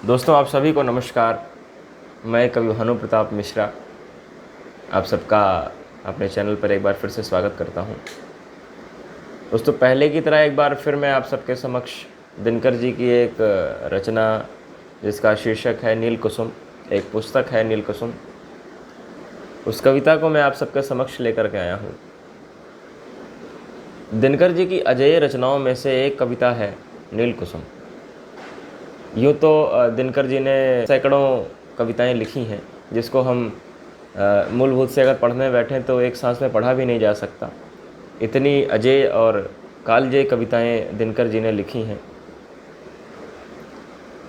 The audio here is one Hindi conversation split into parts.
दोस्तों, आप सभी को नमस्कार। मैं कवि भानु प्रताप मिश्रा आप सबका अपने चैनल पर एक बार फिर से स्वागत करता हूं। दोस्तों, पहले की तरह एक बार फिर मैं आप सबके समक्ष दिनकर जी की एक रचना जिसका शीर्षक है नील कुसुम, एक पुस्तक है नील कुसुम, उस कविता को मैं आप सबके समक्ष लेकर के आया हूं। दिनकर जी की अजेय रचनाओं में से एक कविता है नील कुसुम। यूँ तो दिनकर जी ने सैकड़ों कविताएं लिखी हैं जिसको हम मूलभूत से अगर पढ़ने बैठें तो एक सांस में पढ़ा भी नहीं जा सकता। इतनी अजेय और कालजयी कविताएं दिनकर जी ने लिखी हैं।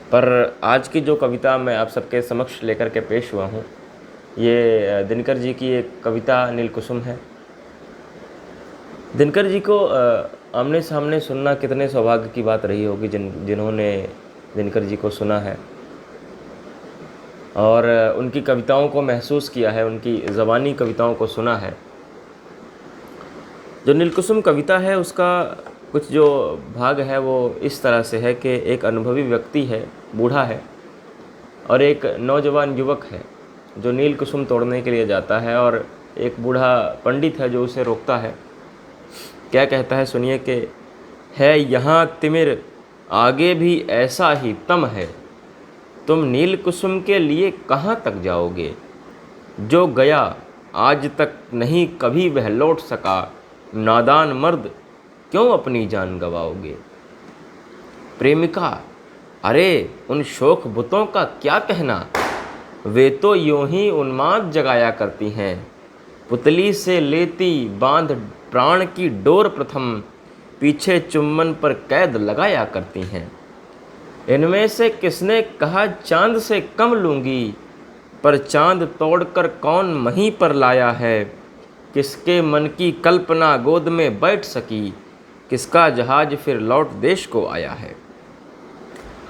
पर आज की जो कविता मैं आप सबके समक्ष लेकर के पेश हुआ हूँ, ये दिनकर जी की एक कविता नील कुसुम है। दिनकर जी को आमने सामने सुनना कितने सौभाग्य की बात रही होगी जिन्होंने दिनकर जी को सुना है और उनकी कविताओं को महसूस किया है, उनकी ज़बानी कविताओं को सुना है। जो नीलकुसुम कविता है उसका कुछ जो भाग है वो इस तरह से है कि एक अनुभवी व्यक्ति है, बूढ़ा है, और एक नौजवान युवक है जो नील कुसुम तोड़ने के लिए जाता है, और एक बूढ़ा पंडित है जो उसे रोकता है। क्या कहता है सुनिए कि है यहाँ तिमिर आगे भी ऐसा ही तम है, तुम नील कुसुम के लिए कहाँ तक जाओगे, जो गया आज तक नहीं कभी वह लौट सका, नादान मर्द क्यों अपनी जान गवाओगे। प्रेमिका, अरे उन शोक बुतों का क्या कहना, वे तो यूं ही उन्माद जगाया करती हैं, पुतली से लेती बांध प्राण की डोर प्रथम, पीछे चुम्बन पर कैद लगाया करती हैं। इनमें से किसने कहा चांद से कम लूँगी, पर चांद तोड़कर कौन महीं पर लाया है, किसके मन की कल्पना गोद में बैठ सकी, किसका जहाज फिर लौट देश को आया है।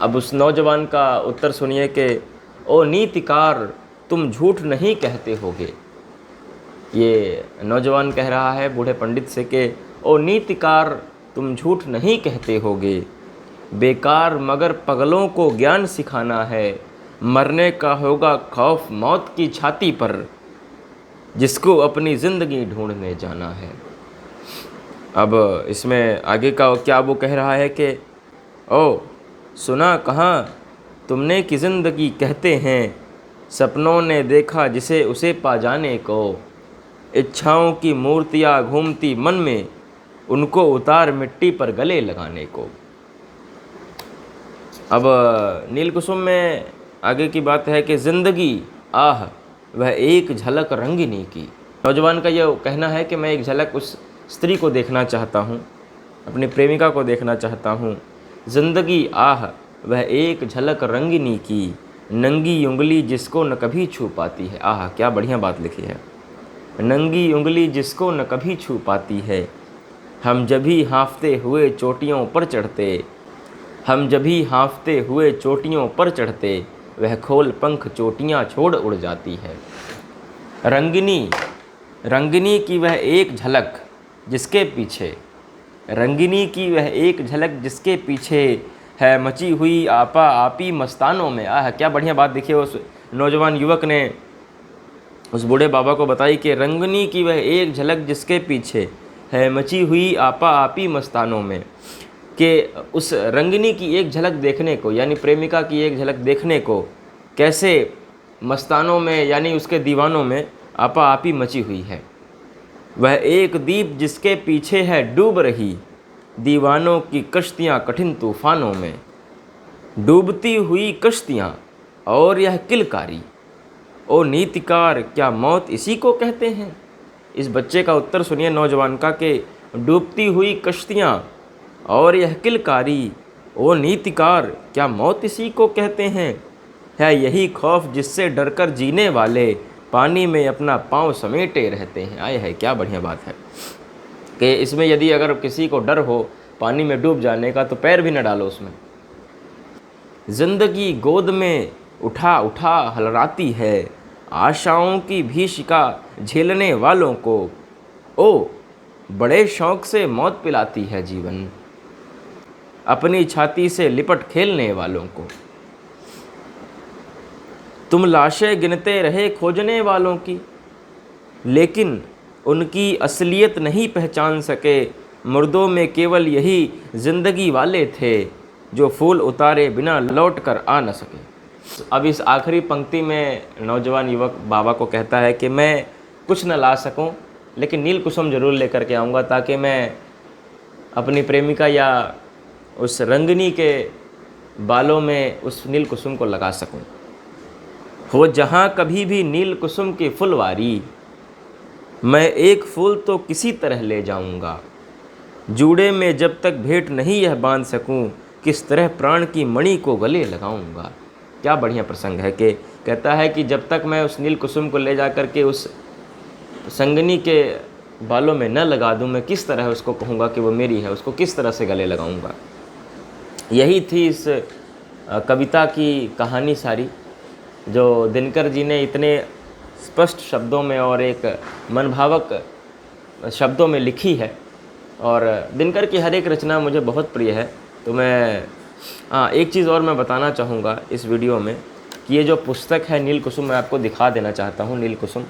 अब उस नौजवान का उत्तर सुनिए कि ओ नीतिकार तुम झूठ नहीं कहते होगे। ये नौजवान कह रहा है बूढ़े पंडित से कि ओ नीतिकार तुम झूठ नहीं कहते होगे, बेकार मगर पगलों को ज्ञान सिखाना है, मरने का होगा खौफ मौत की छाती पर, जिसको अपनी ज़िंदगी ढूंढने जाना है। अब इसमें आगे का क्या वो कह रहा है कि ओ सुना कहाँ तुमने कि ज़िंदगी कहते हैं, सपनों ने देखा जिसे उसे पा जाने को, इच्छाओं की मूर्तियाँ घूमती मन में, उनको उतार मिट्टी पर गले लगाने को। अब नील कुसुम में आगे की बात है कि ज़िंदगी आह वह एक झलक रंगिनी की। नौजवान का यह कहना है कि मैं एक झलक उस स्त्री को देखना चाहता हूँ, अपनी प्रेमिका को देखना चाहता हूँ। ज़िंदगी आह वह एक झलक रंगिनी की, नंगी उंगली जिसको न कभी छू पाती है। आह क्या बढ़िया बात लिखी है। नंगी उंगली जिसको न कभी छू पाती है, हम जब भी हाँफते हुए चोटियों पर चढ़ते, हम जब भी हाँफते हुए चोटियों पर चढ़ते, वह खोल पंख चोटियाँ छोड़ उड़ जाती है। रंगिनी, रंगिनी की वह एक झलक जिसके पीछे, रंगिनी की वह एक झलक जिसके पीछे है मची हुई आपा आपी मस्तानों में। आह क्या बढ़िया बात देखिए उस नौजवान युवक ने उस बूढ़े बाबा को बताई कि रंगिनी की वह एक झलक जिसके पीछे है मची हुई आपा आपी मस्तानों में, कि उस रंगिनी की एक झलक देखने को यानी प्रेमिका की एक झलक देखने को कैसे मस्तानों में यानी उसके दीवानों में आपा आपी मची हुई है। वह एक दीप जिसके पीछे है डूब रही, दीवानों की कश्तियाँ कठिन तूफानों में, डूबती हुई कश्तियाँ और यह किलकारी, ओ नीतिकार क्या मौत इसी को कहते हैं। इस बच्चे का उत्तर सुनिए नौजवान का कि डूबती हुई कश्तियाँ और यह किलकारी, ओ नीतिकार क्या मौत इसी को कहते हैं। है यही खौफ जिससे डरकर जीने वाले पानी में अपना पाँव समेटे रहते हैं। आए है क्या बढ़िया बात है कि इसमें यदि अगर किसी को डर हो पानी में डूब जाने का तो पैर भी न डालो उसमें। जिंदगी गोद में उठा उठा हलराती है, आशाओं की भीषिका झेलने वालों को, ओ बड़े शौक से मौत पिलाती है जीवन, अपनी छाती से लिपट खेलने वालों को। तुम लाशें गिनते रहे खोजने वालों की, लेकिन उनकी असलियत नहीं पहचान सके। मुर्दों में केवल यही ज़िंदगी वाले थे जो फूल उतारे बिना लौट कर आ न सके। अब इस आखिरी पंक्ति में नौजवान युवक बाबा को कहता है कि मैं कुछ न ला सकूं, लेकिन नील कुसुम ज़रूर लेकर के आऊँगा, ताकि मैं अपनी प्रेमिका या उस रंगनी के बालों में उस नील कुसुम को लगा सकूं। हो जहाँ कभी भी नील कुसुम की फुलवारी, मैं एक फूल तो किसी तरह ले जाऊंगा। जूड़े में जब तक भेंट नहीं यह बांध सकूं, किस तरह प्राण की मणि को गले लगाऊंगा। क्या बढ़िया प्रसंग है कि कहता है कि जब तक मैं उस नील कुसुम को ले जा कर के उस संगनी के बालों में न लगा दूं, मैं किस तरह उसको कहूँगा कि वो मेरी है, उसको किस तरह से गले लगाऊंगा। यही थी इस कविता की कहानी सारी, जो दिनकर जी ने इतने स्पष्ट शब्दों में और एक मनभावक शब्दों में लिखी है। और दिनकर की हर एक रचना मुझे बहुत प्रिय है। तो मैं एक चीज़ और मैं बताना चाहूँगा इस वीडियो में कि ये जो पुस्तक है नील कुसुम, मैं आपको दिखा देना चाहता हूँ। नील कुसुम,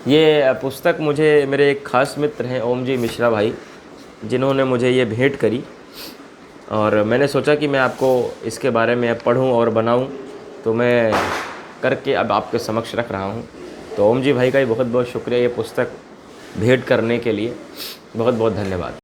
ये पुस्तक मुझे मेरे एक ख़ास मित्र हैं ओम जी मिश्रा भाई, जिन्होंने मुझे ये भेंट करी, और मैंने सोचा कि मैं आपको इसके बारे में पढ़ूँ और बनाऊँ, तो मैं करके अब आपके समक्ष रख रहा हूँ। तो ओम जी भाई का भी बहुत बहुत शुक्रिया ये पुस्तक भेंट करने के लिए। बहुत बहुत धन्यवाद।